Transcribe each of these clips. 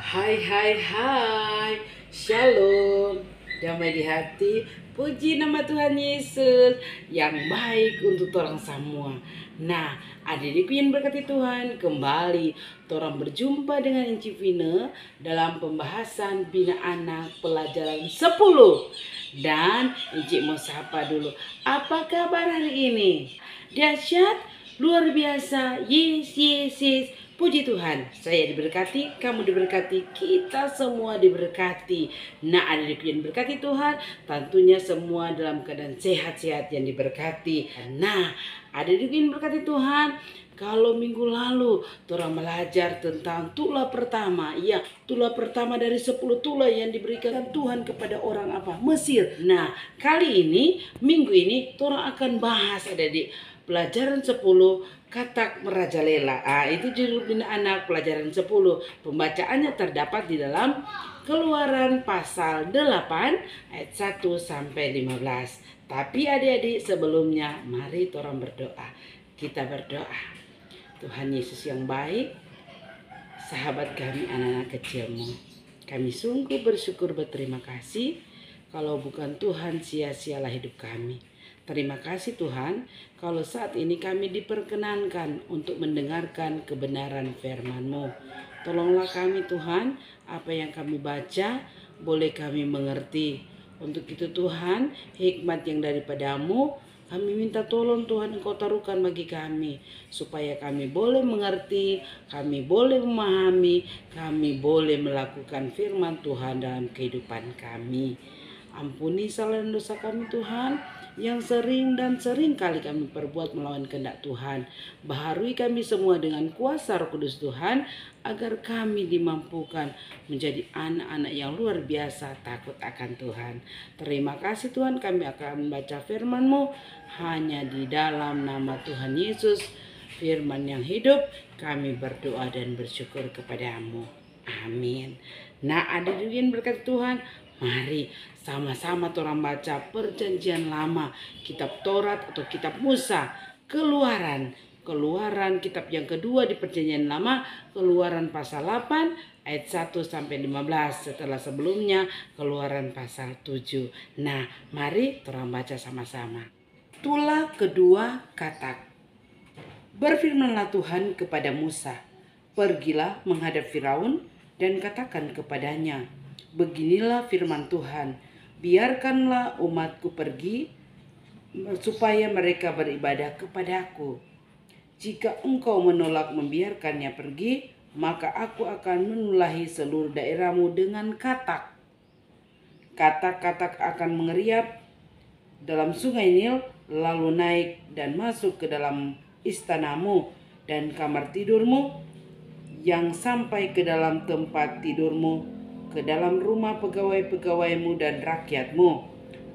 Hai hai hai, Shalom, damai di hati, puji nama Tuhan Yesus yang baik untuk orang semua. Nah, adik-adikku yang berkati Tuhan, kembali orang berjumpa dengan Inci Vina dalam pembahasan Bina Anak pelajaran 10. Dan Inci mau sapa dulu, apa kabar hari ini? Dahsyat, luar biasa, yes yes yes. Puji Tuhan, saya diberkati, kamu diberkati, kita semua diberkati. Nah, ada yang berkati Tuhan, tentunya semua dalam keadaan sehat-sehat yang diberkati. Nah, ada yang berkati Tuhan. Kalau minggu lalu orang belajar tentang tulah pertama, ya tulah pertama dari 10 tulah yang diberikan Tuhan kepada orang apa? Mesir. Nah, kali ini, minggu ini orang akan bahas di pelajaran 10 katak merajalela. Itu judul Bina Anak pelajaran 10. Pembacaannya terdapat di dalam Keluaran pasal 8 ayat 1 sampai 15. Tapi adik-adik sebelumnya mari orang berdoa. Kita berdoa. Tuhan Yesus yang baik, sahabat kami anak-anak kecilmu, kami sungguh bersyukur berterima kasih. Kalau bukan Tuhan sia-sialah hidup kami. Terima kasih Tuhan, kalau saat ini kami diperkenankan untuk mendengarkan kebenaran firman-Mu. Tolonglah kami Tuhan, apa yang kami baca boleh kami mengerti. Untuk itu Tuhan, hikmat yang daripadamu, kami minta tolong Tuhan Engkau taruhkan bagi kami. Supaya kami boleh mengerti, kami boleh memahami, kami boleh melakukan firman Tuhan dalam kehidupan kami. Ampuni salah dan dosa kami Tuhan, yang sering dan sering kali kami perbuat melawan kehendak Tuhan. Baharui kami semua dengan kuasa Roh Kudus Tuhan, agar kami dimampukan menjadi anak-anak yang luar biasa takut akan Tuhan. Terima kasih Tuhan, kami akan membaca firman-Mu hanya di dalam nama Tuhan Yesus, firman yang hidup, kami berdoa dan bersyukur kepadamu. Amin. Nah, hadirin berkat Tuhan, mari sama-sama orang baca perjanjian lama, kitab Taurat atau kitab Musa, Keluaran kitab yang kedua di perjanjian lama, Keluaran pasal 8 ayat 1 sampai 15. Setelah sebelumnya Keluaran pasal 7. Nah, mari orang baca sama-sama. Tulah kedua katak. Berfirmanlah Tuhan kepada Musa, pergilah menghadap Firaun dan katakan kepadanya, beginilah firman Tuhan, biarkanlah umatku pergi supaya mereka beribadah kepadaku. Jika engkau menolak membiarkannya pergi, maka aku akan menulahi seluruh daerahmu dengan katak. Katak-katak akan mengeriap dalam sungai Nil, lalu naik dan masuk ke dalam istanamu dan kamar tidurmu, yang sampai ke dalam tempat tidurmu, ke dalam rumah pegawai-pegawaimu dan rakyatmu,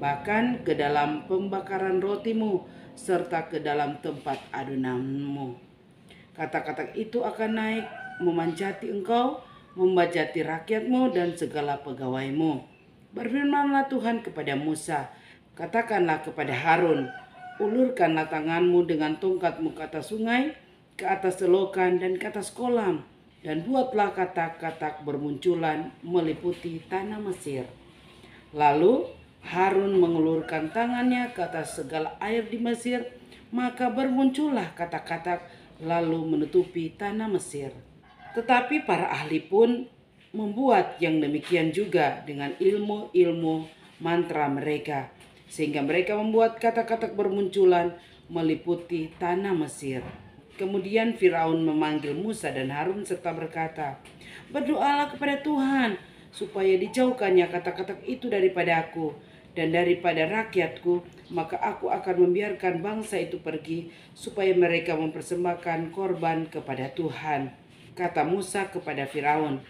bahkan ke dalam pembakaran rotimu, serta ke dalam tempat adunanmu. Kata-kata itu akan naik memanjati engkau, membajati rakyatmu dan segala pegawaimu. Berfirmanlah Tuhan kepada Musa, katakanlah kepada Harun, ulurkanlah tanganmu dengan tongkatmu ke atas sungai, ke atas selokan dan ke atas kolam, dan buatlah katak-katak bermunculan meliputi tanah Mesir. Lalu Harun mengulurkan tangannya ke atas segala air di Mesir, maka bermuncullah katak-katak lalu menutupi tanah Mesir. Tetapi para ahli pun membuat yang demikian juga dengan ilmu-ilmu mantra mereka, sehingga mereka membuat katak-katak bermunculan meliputi tanah Mesir. Kemudian Firaun memanggil Musa dan Harun serta berkata, berdoalah kepada Tuhan supaya dijauhkannya katak-katak itu daripada aku dan daripada rakyatku, maka aku akan membiarkan bangsa itu pergi supaya mereka mempersembahkan korban kepada Tuhan. Kata Musa kepada Firaun,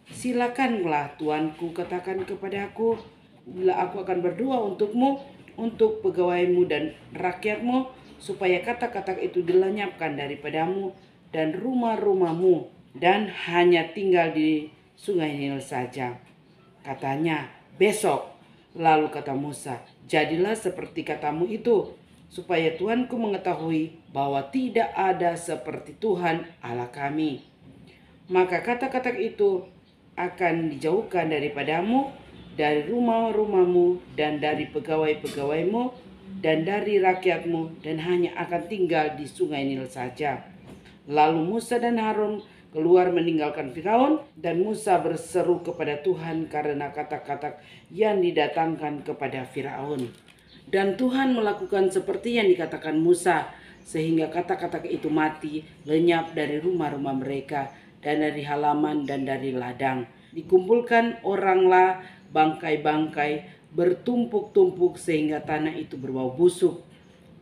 silakanlah tuanku katakan kepadaku, bila aku akan berdoa untukmu, untuk pegawaimu dan rakyatmu, supaya katak-katak itu dilenyapkan daripadamu dan rumah-rumahmu, dan hanya tinggal di sungai Nil saja. Katanya, besok. Lalu kata Musa, jadilah seperti katamu itu, supaya Tuanku mengetahui bahwa tidak ada seperti Tuhan Allah kami. Maka kata-kata itu akan dijauhkan daripadamu, dari rumah-rumahmu, dan dari pegawai-pegawaimu, dan dari rakyatmu, dan hanya akan tinggal di sungai Nil saja. Lalu Musa dan Harun keluar meninggalkan Firaun, dan Musa berseru kepada Tuhan karena kata-kata yang didatangkan kepada Firaun. Dan Tuhan melakukan seperti yang dikatakan Musa, sehingga kata-kata itu mati, lenyap dari rumah-rumah mereka, dan dari halaman dan dari ladang. Dikumpulkan oranglah bangkai-bangkai bertumpuk-tumpuk sehingga tanah itu berbau busuk.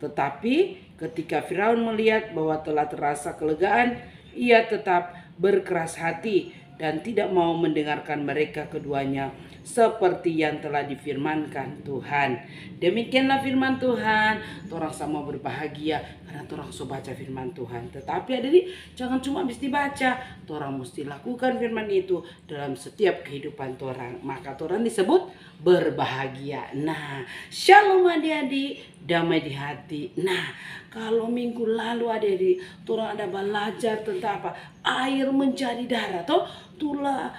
Tetapi ketika Firaun melihat bahwa telah terasa kelegaan, ia tetap berkeras hati dan tidak mau mendengarkan mereka keduanya, seperti yang telah difirmankan Tuhan. Demikianlah firman Tuhan. Torang sama berbahagia karena torang so baca firman Tuhan. Tetapi adik, jangan cuma habis dibaca, torang mesti lakukan firman itu dalam setiap kehidupan torang. Maka torang disebut berbahagia. Nah, shalom adik-adik, damai di hati. Nah, kalau minggu lalu adik-adik, torang ada belajar tentang apa? Air menjadi darah. Toh, itulah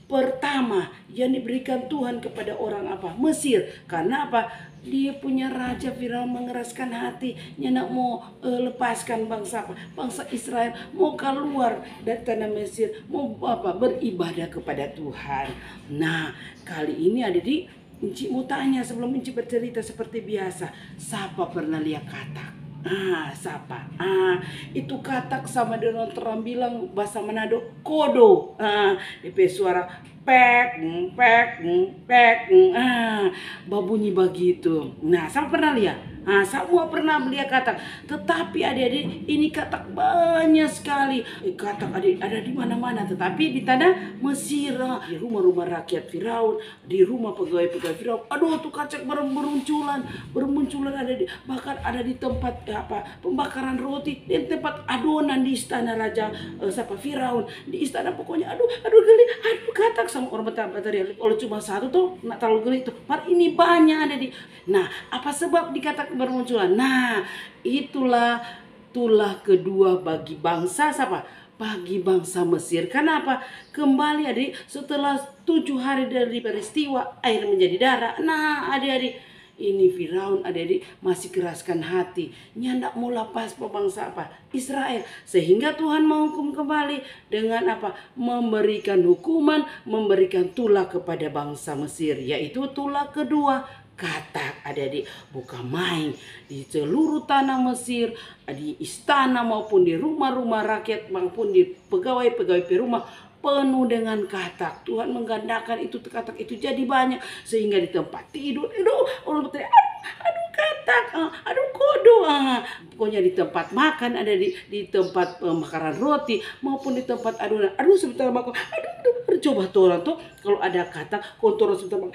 pertama yang diberikan Tuhan kepada orang apa? Mesir. Karena apa? Dia punya raja Firaun mengeraskan hati, nak mau lepaskan bangsa apa? Bangsa Israel mau keluar dari tanah Mesir, mau apa? Beribadah kepada Tuhan. Nah, kali ini adik, Inci mau tanya sebelum Inci bercerita seperti biasa. Siapa pernah lihat katak? Siapa? Itu katak sama dengan orang bilang bahasa Manado kodo. DP suara pek, babunyi begitu. Nah, siapa pernah lihat? Semua pernah melihat katak. Tetapi adik-adik, ini katak banyak sekali. Katak adik ada di mana-mana. Tetapi di tanah Mesir, di rumah-rumah rakyat Firaun, di rumah pegawai-pegawai Firaun. Aduh, tuh katak bermunculan ada di, bahkan ada di tempat pembakaran roti, di tempat adonan di istana raja Firaun, di istana. Pokoknya aduh geli, aduh katak sama orang Betari. Kalau cuma satu tuh nggak terlalu geli tuh. Par ini banyak ada di. Nah, apa sebab dikatakan bermunculan? Nah, itulah tulah kedua bagi bangsa siapa? Bagi bangsa Mesir. Kenapa? Kembali adik, setelah 7 hari dari peristiwa air menjadi darah. Nah, adik-adik, ini Firaun adik-adik masih keraskan hati, nyandak mau lepas bangsa Israel, sehingga Tuhan menghukum kembali dengan memberikan hukuman, memberikan tulah kepada bangsa Mesir, yaitu tulah kedua katak. Adik-adik, bukan main. Di seluruh tanah Mesir, di istana maupun di rumah-rumah rakyat maupun di pegawai-pegawai rumah, penuh dengan katak. Tuhan menggandakan itu katak itu jadi banyak, sehingga di tempat tidur orang berteriak, aduh katak, aduh kodo, pokoknya di tempat makan, ada di tempat pembakaran roti maupun di tempat adonan. Aduh sebentar makan, aduh coba orang tuh kalau ada katak kotor sebentar makan,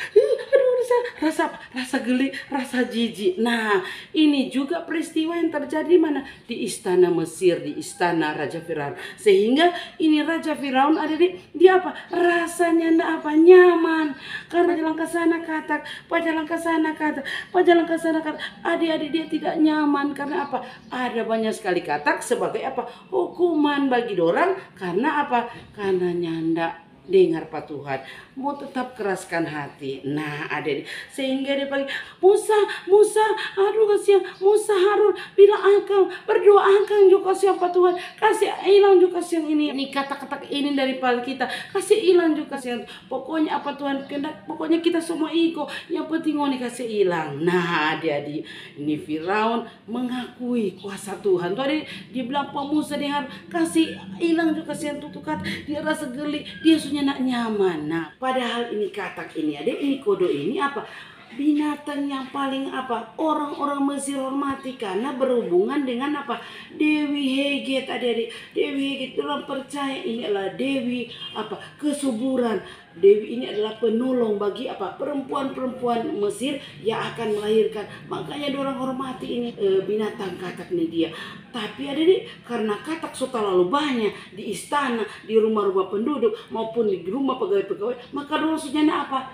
rasa geli, rasa jijik. Nah, ini juga peristiwa yang terjadi mana? Di istana Mesir, di istana Raja Firaun. Sehingga ini Raja Firaun ada dia rasanya nyaman. Karena jalan ke sana katak, jalan ke sana katak, jalan ke sana katak. Adik-adik dia tidak nyaman karena ada banyak sekali katak sebagai hukuman bagi orang. Karena karena nyanda dengar Pak Tuhan, mau tetap keraskan hati. Nah, adik, sehingga dia panggil Musa, aduh kasihan Musa, Harun, bilang angkang, berdoa angkang juga siapa Tuhan, kasih hilang juga siang ini kata-kata ini daripada kita, kasih hilang juga siang. Pokoknya Tuhan kehendak, pokoknya kita semua ikut, yang penting ini kasih hilang. Nah, adik-adik, ini Firaun mengakui kuasa Tuhan. Tuh adik, dia bilang Pak Musa dia harus kasih hilang juga siang tutukat, dia rasa geli, dia nak nyaman. Nah, padahal ini katak ini ada, ini kodo ini binatang yang paling orang-orang Mesir hormati karena berhubungan dengan Dewi Heget. Adik-adik, Dewi Heget orang percaya ini adalah dewi kesuburan. Dewi ini adalah penolong bagi perempuan-perempuan Mesir yang akan melahirkan. Makanya orang hormati ini binatang katak ini dia. Tapi adik-adik, karena katak sudah terlalu banyak di istana, di rumah-rumah penduduk maupun di rumah pegawai-pegawai, maka orang sudah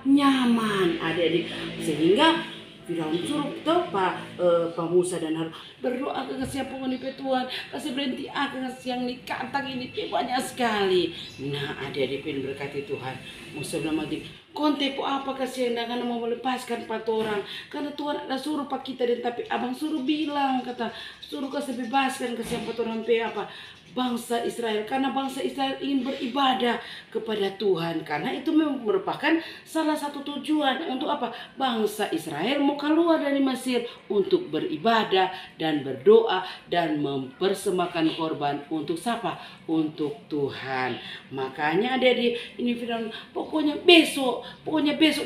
nyaman, adik-adik. Sehingga Firaun suruh tuh Pak Musa dan Harun berdoa ke siapa ini Tuhan, kasih berhenti akan yang dikatakan ini banyak sekali. Nah adik-adik berkati Tuhan. Musa bilang lagi, konte po apa kasih yang karena mau melepaskan 4 orang, karena Tuhan ada suruh pak kita dan tapi abang suruh bilang kata suruh kasih bebaskan ke siapa orang apa bangsa Israel, karena bangsa Israel ingin beribadah kepada Tuhan, karena itu merupakan salah satu tujuan untuk apa bangsa Israel mau keluar dari Mesir untuk beribadah dan berdoa dan mempersembahkan korban untuk siapa? Untuk Tuhan. Makanya ada di ini Firaun pokoknya besok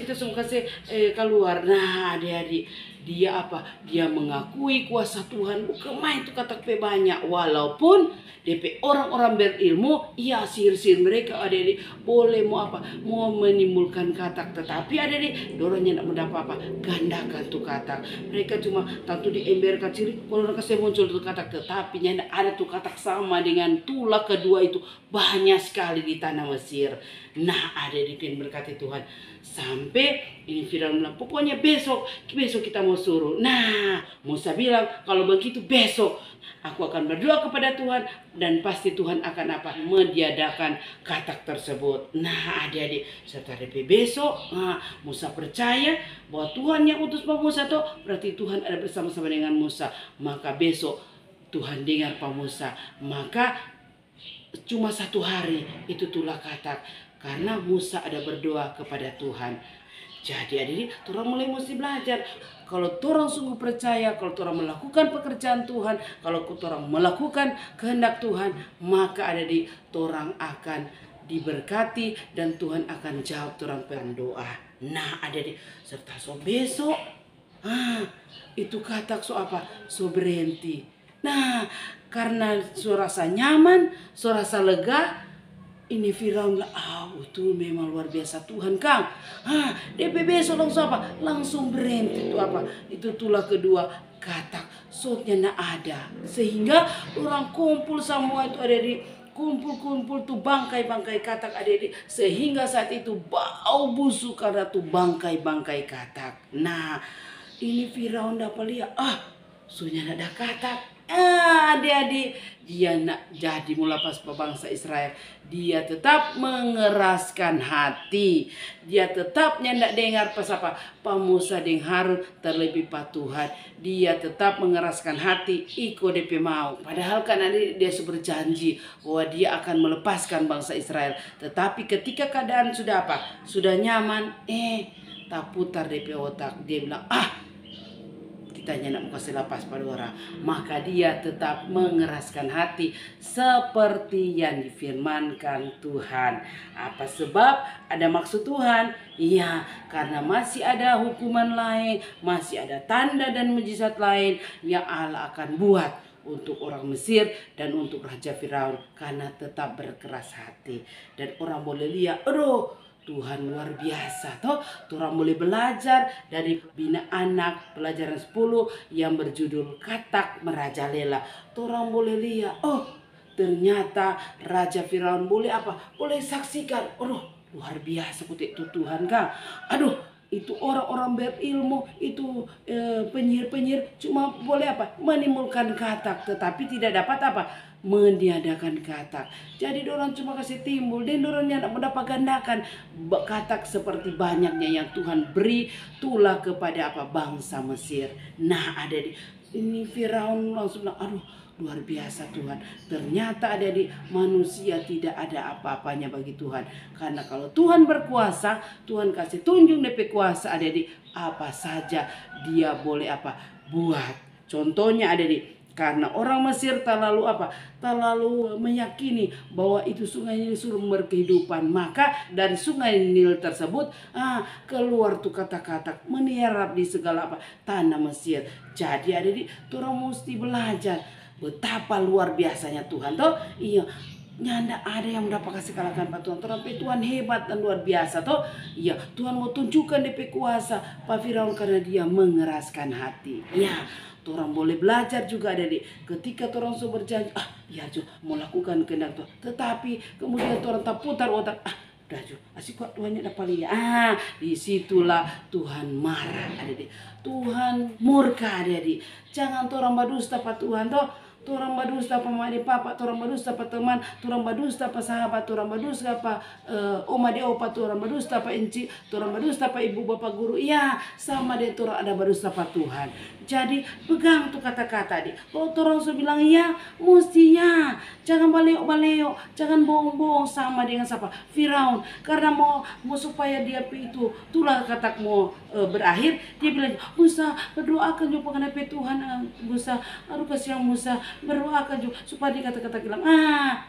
kita semua kasih keluar. Nah adik-adik dia apa? Dia mengakui kuasa Tuhan. Bukan main itu kata banyak. Walaupun DP orang-orang berilmu, iya sihir-sihir mereka adik-adik boleh mau apa? Mau menimbulkan katak. Tetapi adik-adik dorongnya tidak mendapat apa? Gandakan tuh katak. Mereka cuma tentu diemberkan sihir. Kalau mereka muncul tuh katak. Tetapi tidak ada tuh katak sama dengan tulah kedua itu. Banyak sekali di tanah Mesir. Nah adik-adik yang berkati Tuhan. Sampai ini Firaun bilang pokoknya besok kita mau suruh. Nah Musa bilang kalau begitu besok aku akan berdoa kepada Tuhan dan pasti Tuhan akan apa? Meniadakan katak tersebut. Nah adik-adik setelah besok Musa percaya bahwa Tuhan yang utus Pak Musa tuh berarti Tuhan ada bersama-sama dengan Musa. Maka besok Tuhan dengar Pak Musa. Maka cuma 1 hari itu tulah katak. Karena Musa ada berdoa kepada Tuhan. Jadi adik-adik, orang mulai mesti belajar. Kalau orang sungguh percaya, kalau orang melakukan pekerjaan Tuhan, kalau orang melakukan kehendak Tuhan, maka adik-adik, orang akan diberkati dan Tuhan akan jawab orang berdoa. Nah adik-adik, serta besok, itu kata apa? So berhenti. Nah, karena so rasa nyaman, so rasa lega, ini Firaun bilang, itu memang luar biasa Tuhan Kang. DP besok langsung apa? Langsung berhenti itu apa? Itu tulah kedua katak. Sotnya tidak ada. Sehingga orang kumpul semua itu ada di kumpul tuh bangkai-bangkai katak ada di. Sehingga saat itu bau busuk karena tuh bangkai-bangkai katak. Nah ini Firaun dapat lihat, soalnya ada katak. Adik-adik, dia nak jadi melepas bangsa Israel. Dia tetap mengeraskan hati. Dia tetap nyandak dengar pas apa Pak Musa dan Harun terlebih patuhan. Dia tetap mengeraskan hati ikut DP mau. Padahal kan dia berjanji bahwa dia akan melepaskan bangsa Israel. Tetapi ketika keadaan sudah apa? Sudah nyaman, tak putar DP otak. Dia bilang, kitanya nak kasih lepas pada orang, maka dia tetap mengeraskan hati seperti yang difirmankan Tuhan. Apa sebab? Ada maksud Tuhan? Iya, karena masih ada hukuman lain, masih ada tanda dan mujizat lain yang Allah akan buat untuk orang Mesir dan untuk Raja Firaun karena tetap berkeras hati. Dan orang boleh lihat, Tuhan luar biasa toh. Orang boleh belajar dari Bina Anak pelajaran 10 yang berjudul Katak Merajalela. Orang boleh lihat, ternyata Raja Firaun boleh apa? Boleh saksikan. Luar biasa kutik itu Tuhan Kang. Itu orang-orang berilmu, itu penyihir-penyihir cuma boleh apa? Menimbulkan katak, tetapi tidak dapat apa? Meniadakan katak. Jadi dorang cuma kasih timbul dan dorangnya mendapat gandakan katak seperti banyaknya yang Tuhan beri tulah kepada apa? Bangsa Mesir. Nah ada di ini Firaun langsung bilang, luar biasa Tuhan. Ternyata ada di manusia tidak ada apa-apanya bagi Tuhan. Karena kalau Tuhan berkuasa, Tuhan kasih tunjuk DP kuasa ada di apa saja dia boleh apa buat. Contohnya ada di karena orang Mesir terlalu meyakini bahwa itu sungai Nil sumber kehidupan. Maka dari sungai Nil tersebut keluar tuh kata-kata menyerap di segala tanah Mesir. Jadi ada di orang mesti belajar betapa luar biasanya Tuhan toh. Iya, nyanda ada yang mendapat kasih kalahkan Pak Tuhan. Tapi Tuhan hebat dan luar biasa toh. Iya, Tuhan mau tunjukkan DP kuasa Pak Firaun karena dia mengeraskan hati. Ya, orang boleh belajar juga ada di ketika orang berjanji, mau lakukan kehendak Tuhan. Tetapi kemudian orang tak putar otak, Daju, asik kok Tuhannya dapat lihat. Disitulah Tuhan marah, adik-adik. Tuhan murka, adik-adik. Jangan torang badusta pa Tuhan toh. Torang badusta pa mama de papa, torang badusta pa teman, torang badusta pa sahabat, torang badusta pa oma de opa, torang badusta pa enci, torang badusta pa ibu bapak guru. Iya, sama deh torang ada badusta pa Tuhan. Jadi pegang tuh kata-kata deh. Kalau torang sudah bilang iya, mestinya jangan baleo-baleo, jangan bohong-bohong sama dengan siapa? Firaun. Karena mau supaya dia itu tulah katak mau berakhir, dia bilang, Musa berdoakan juga mengenai Tuhan, Musa, aduh kasihan Musa, berdoakan juga supaya dia kata-kata bilang,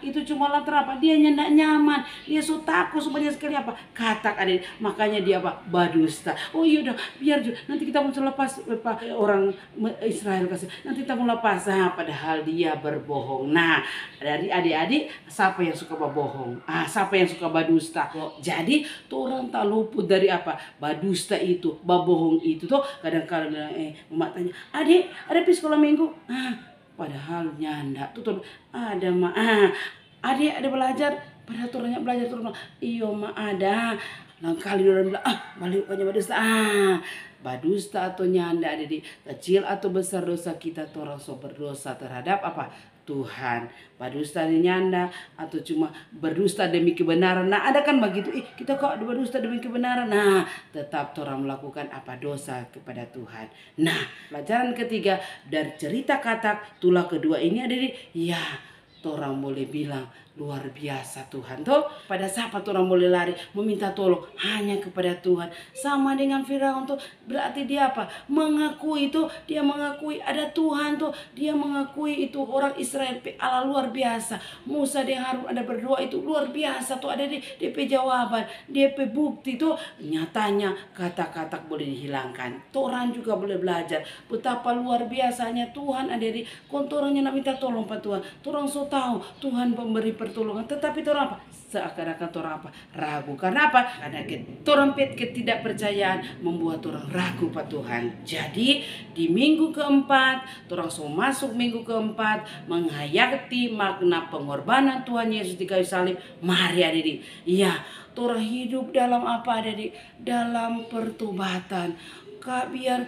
itu cuma lantar apa? Dia nyendak nyaman, dia so takut sebanyak sekali apa? Katak ada, makanya dia apa? Badusta. Oh iya udah, biar juga nanti kita mau lepas orang Israel kasih, nanti kita mau lepas. Padahal dia berbohong. Nah, dari adik-adik, siapa yang suka berbohong? Siapa yang suka badusta? Jadi, tuh orang tak luput dari apa? Badusta itu, babohong itu tuh kadang-kadang bilang, emak tanya, adik, ada pergi sekolah minggu? Padahal nyanda tuh ada mah. Adik ada belajar, padahal turunnya belajar turun. Iyo mah ada. Lalu kali orang bilang, balik aja badusta. Badusta atau nyanda, adik, kecil atau besar dosa kita tuh orang so berdosa terhadap apa? Tuhan. Berdusta nyanda atau cuma berdusta demi kebenaran. Nah, ada kan begitu. Kita kok berdusta demi kebenaran. Nah, tetap orang melakukan apa? Dosa kepada Tuhan. Nah, pelajaran ketiga dari cerita Katak tulah kedua ini ada ya, orang boleh bilang luar biasa Tuhan tuh. Pada saat orang boleh lari meminta tolong hanya kepada Tuhan. Sama dengan Firaun tuh, berarti dia apa? Mengakui itu, dia mengakui ada Tuhan tuh, dia mengakui itu orang Israel Allah luar biasa. Musa dia harus ada berdoa itu luar biasa tuh, ada di DP jawaban, DP bukti tuh. Nyatanya kata-kata boleh dihilangkan. Orang juga boleh belajar betapa luar biasanya Tuhan ada di kontornya nak minta tolong Pak Tuhan. Orang so tahu Tuhan pemberi pertolongan, tetapi orang apa? Seakan-akan orang apa? Ragu. Karena apa? Karena orang ketidakpercayaan membuat orang ragu Pak Tuhan. Jadi di minggu keempat, orang so masuk minggu keempat menghayati makna pengorbanan Tuhan Yesus di kayu salib. Mari adik-adik, iya, orang hidup dalam apa adik-adik? Dalam pertobatan. Kak, biar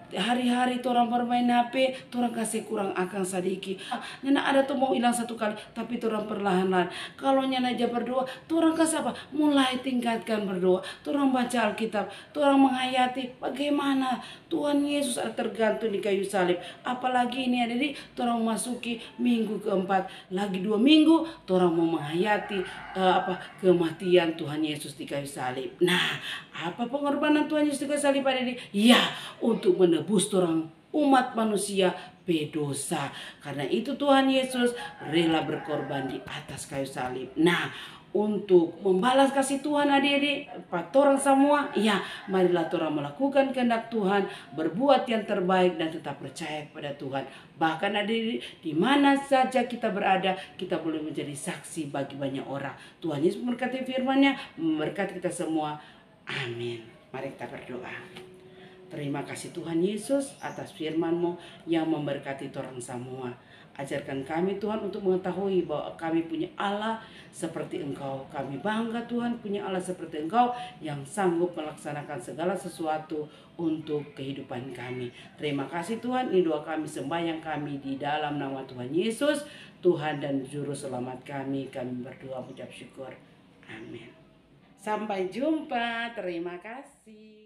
hari-hari orang bermain HP, orang kasih kurang akan sedikit. Nyana ada tuh mau hilang satu kali, tapi orang perlahan-lahan. Kalau nyana aja berdoa, orang kasih apa? Mulai tingkatkan berdoa. Orang baca Alkitab, orang menghayati bagaimana Tuhan Yesus ada tergantung di kayu salib. Apalagi ini ada di orang masuki minggu keempat, lagi 2 minggu, orang mau menghayati kematian Tuhan Yesus di kayu salib. Nah, apa pengorbanan Tuhan Yesus di kayu salib ada di? Ya, untuk menebus orang umat manusia berdosa. Karena itu Tuhan Yesus rela berkorban di atas kayu salib. Nah, untuk membalas kasih Tuhan adik-adik, orang semua, ya, marilah orang melakukan kehendak Tuhan, berbuat yang terbaik dan tetap percaya kepada Tuhan. Bahkan adik-adik, di mana saja kita berada, kita boleh menjadi saksi bagi banyak orang. Tuhan Yesus memberkati firman-Nya, memberkati kita semua. Amin. Mari kita berdoa. Terima kasih Tuhan Yesus atas firman-Mu yang memberkati orang semua. Ajarkan kami Tuhan untuk mengetahui bahwa kami punya Allah seperti Engkau. Kami bangga Tuhan punya Allah seperti Engkau yang sanggup melaksanakan segala sesuatu untuk kehidupan kami. Terima kasih Tuhan, ini doa kami, sembahyang kami di dalam nama Tuhan Yesus, Tuhan dan Juru Selamat kami. Kami berdoa mengucap syukur. Amin. Sampai jumpa. Terima kasih.